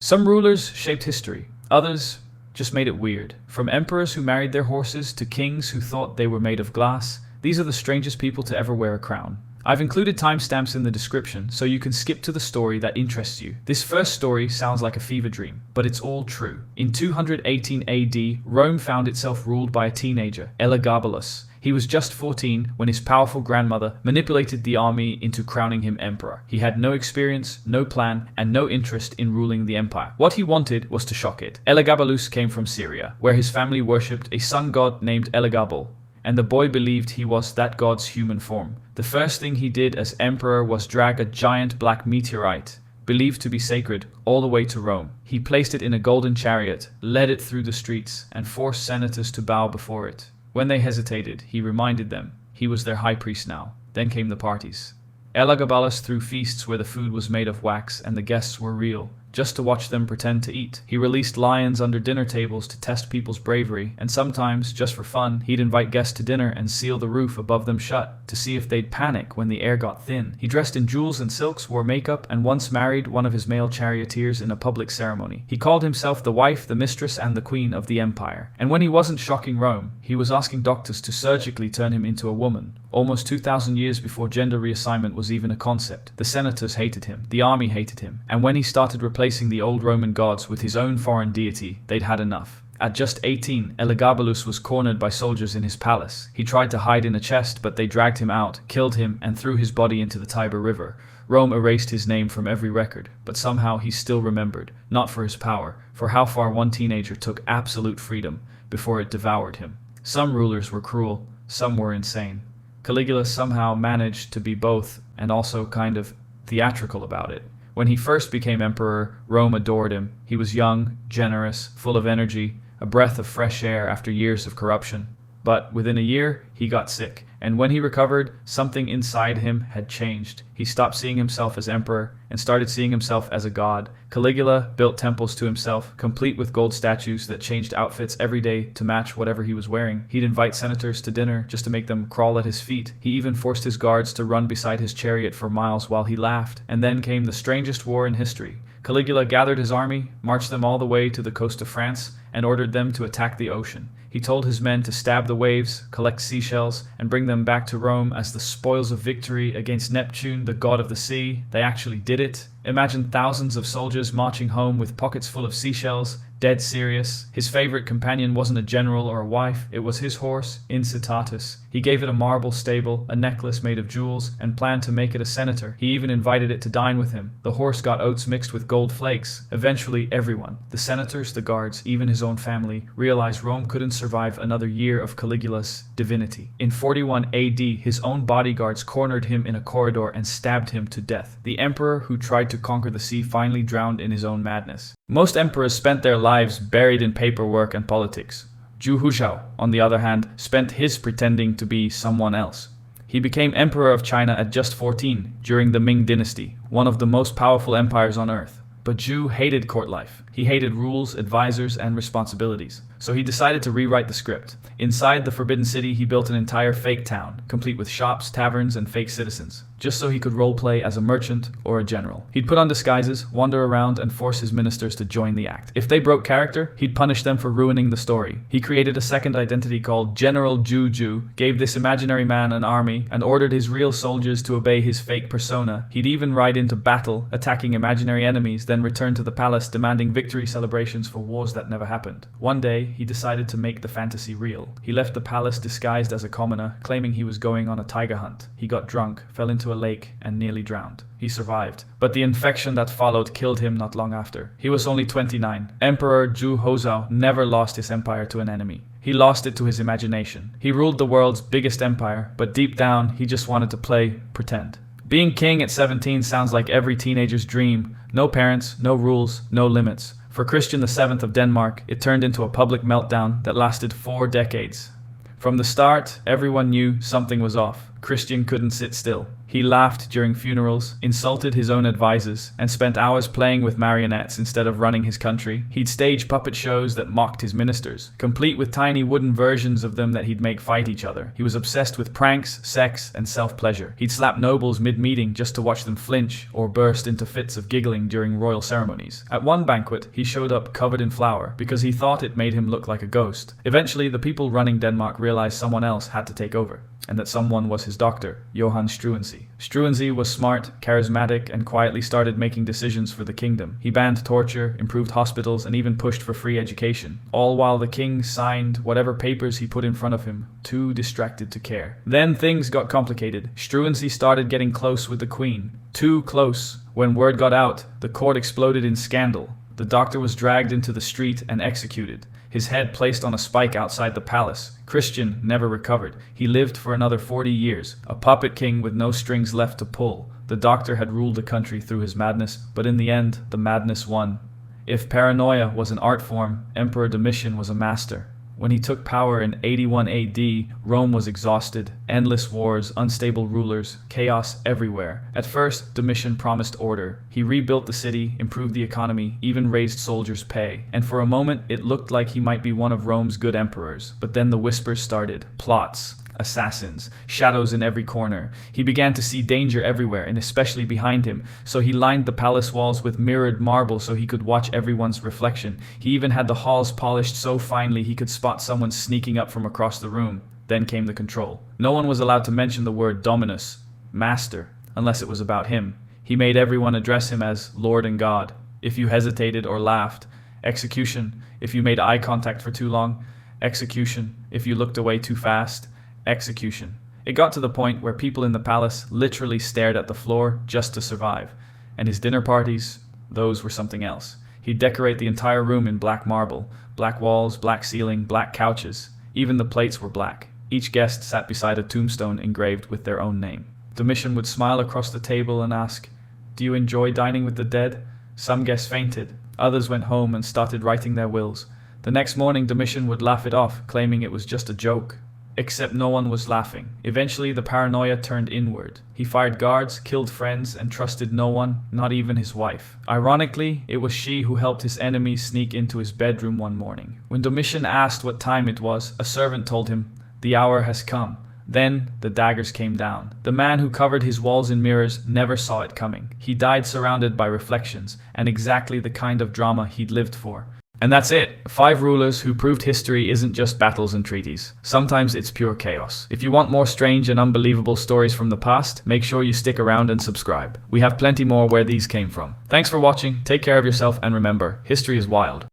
Some rulers shaped history, others just made it weird. From emperors who married their horses to kings who thought they were made of glass, these are the strangest people to ever wear a crown. I've included timestamps in the description so you can skip to the story that interests you. This first story sounds like a fever dream, but it's all true. In 218 AD, Rome found itself ruled by a teenager, Elagabalus. He was just 14 when his powerful grandmother manipulated the army into crowning him emperor. He had no experience, no plan, and no interest in ruling the empire. What he wanted was to shock it. Elagabalus came from Syria, where his family worshipped a sun god named Elagabal, and the boy believed he was that god's human form. The first thing he did as emperor was drag a giant black meteorite, believed to be sacred, all the way to Rome. He placed it in a golden chariot, led it through the streets, and forced senators to bow before it. When they hesitated, he reminded them he was their high priest now. Then came the parties. Elagabalus threw feasts where the food was made of wax and the guests were real, just to watch them pretend to eat. He released lions under dinner tables to test people's bravery, and sometimes, just for fun, he'd invite guests to dinner and seal the roof above them shut to see if they'd panic when the air got thin. He dressed in jewels and silks, wore makeup, and once married one of his male charioteers in a public ceremony. He called himself the wife, the mistress, and the queen of the empire. And when he wasn't shocking Rome, he was asking doctors to surgically turn him into a woman. Almost 2,000 years before gender reassignment was even a concept. The senators hated him, the army hated him, and when he started replacing the old Roman gods with his own foreign deity, they'd had enough. At just 18, Elagabalus was cornered by soldiers in his palace. He tried to hide in a chest, but they dragged him out, killed him, and threw his body into the Tiber River. Rome erased his name from every record, but somehow he's still remembered, not for his power, for how far one teenager took absolute freedom before it devoured him. Some rulers were cruel, some were insane. Caligula somehow managed to be both, and also kind of theatrical about it. When he first became emperor, Rome adored him. He was young, generous, full of energy, a breath of fresh air after years of corruption. But within a year, he got sick, and when he recovered, something inside him had changed. He stopped seeing himself as emperor and started seeing himself as a god. Caligula built temples to himself, complete with gold statues that changed outfits every day to match whatever he was wearing. He'd invite senators to dinner just to make them crawl at his feet. He even forced his guards to run beside his chariot for miles while he laughed. And then came the strangest war in history. Caligula gathered his army, marched them all the way to the coast of France, and ordered them to attack the ocean. He told his men to stab the waves, collect seashells, and bring them back to Rome as the spoils of victory against Neptune, the god of the sea. They actually did it. Imagine thousands of soldiers marching home with pockets full of seashells, dead serious. His favorite companion wasn't a general or a wife, it was his horse, Incitatus. He gave it a marble stable, a necklace made of jewels, and planned to make it a senator. He even invited it to dine with him. The horse got oats mixed with gold flakes. Eventually, everyone, the senators, the guards, even his own family, realized Rome couldn't survive another year of Caligula's divinity. In 41 AD, his own bodyguards cornered him in a corridor and stabbed him to death. The emperor who tried to conquer the sea finally drowned in his own madness. Most emperors spent their lives buried in paperwork and politics. Houzhao, on the other hand, spent his pretending to be someone else. He became emperor of China at just 14 during the Ming Dynasty, one of the most powerful empires on earth. But Zhu hated court life. He hated rules, advisors, and responsibilities. So he decided to rewrite the script. Inside the Forbidden City, he built an entire fake town, complete with shops, taverns, and fake citizens, just so he could roleplay as a merchant or a general. He'd put on disguises, wander around, and force his ministers to join the act. If they broke character, he'd punish them for ruining the story. He created a second identity called General Zhu, gave this imaginary man an army, and ordered his real soldiers to obey his fake persona. He'd even ride into battle, attacking imaginary enemies, then return to the palace demanding victory celebrations for wars that never happened. One day, he decided to make the fantasy real. He left the palace disguised as a commoner, claiming he was going on a tiger hunt. He got drunk, fell into a lake, and nearly drowned. He survived, but the infection that followed killed him not long after. He was only 29. Emperor Houzhao never lost his empire to an enemy. He lost it to his imagination. He ruled the world's biggest empire, but deep down, he just wanted to play pretend. Being king at 17 sounds like every teenager's dream. No parents, no rules, no limits. For Christian VII of Denmark, it turned into a public meltdown that lasted 4 decades. From the start, everyone knew something was off. Christian couldn't sit still. He laughed during funerals, insulted his own advisors, and spent hours playing with marionettes instead of running his country. He'd stage puppet shows that mocked his ministers, complete with tiny wooden versions of them that he'd make fight each other. He was obsessed with pranks, sex, and self-pleasure. He'd slap nobles mid-meeting just to watch them flinch or burst into fits of giggling during royal ceremonies. At one banquet, he showed up covered in flour because he thought it made him look like a ghost. Eventually, the people running Denmark realized someone else had to take over, and that someone was his doctor, Johann Struensee. Struensee was smart, charismatic, and quietly started making decisions for the kingdom. He banned torture, improved hospitals, and even pushed for free education, all while the king signed whatever papers he put in front of him, too distracted to care. Then things got complicated. Struensee started getting close with the queen. Too close. When word got out, the court exploded in scandal. The doctor was dragged into the street and executed, his head placed on a spike outside the palace. Christian never recovered. He lived for another 40 years, a puppet king with no strings left to pull. The doctor had ruled the country through his madness, but in the end, the madness won. If paranoia was an art form, Emperor Domitian was a master. When he took power in 81 AD, Rome was exhausted. Endless wars, unstable rulers, chaos everywhere. At first, Domitian promised order. He rebuilt the city, improved the economy, even raised soldiers' pay. And for a moment, it looked like he might be one of Rome's good emperors. But then the whispers started. Plots, assassins, shadows in every corner. He began to see danger everywhere, and especially behind him, so he lined the palace walls with mirrored marble so he could watch everyone's reflection. He even had the halls polished so finely he could spot someone sneaking up from across the room. Then came the control. No one was allowed to mention the word dominus, master, unless it was about him. He made everyone address him as Lord and God. If you hesitated or laughed, execution. If you made eye contact for too long, execution. If you looked away too fast, execution. It got to the point where people in the palace literally stared at the floor just to survive. And his dinner parties, those were something else. He'd decorate the entire room in black marble, black walls, black ceiling, black couches. Even the plates were black. Each guest sat beside a tombstone engraved with their own name. Domitian would smile across the table and ask, "Do you enjoy dining with the dead?" Some guests fainted. Others went home and started writing their wills. The next morning, Domitian would laugh it off, claiming it was just a joke. Except no one was laughing. Eventually, the paranoia turned inward. He fired guards, killed friends, and trusted no one, not even his wife. Ironically, it was she who helped his enemies sneak into his bedroom one morning. When Domitian asked what time it was, a servant told him, "The hour has come." Then, the daggers came down. The man who covered his walls in mirrors never saw it coming. He died surrounded by reflections, and exactly the kind of drama he'd lived for. And that's it. 5 rulers who proved history isn't just battles and treaties. Sometimes it's pure chaos. If you want more strange and unbelievable stories from the past, make sure you stick around and subscribe. We have plenty more where these came from. Thanks for watching, take care of yourself, and remember, history is wild.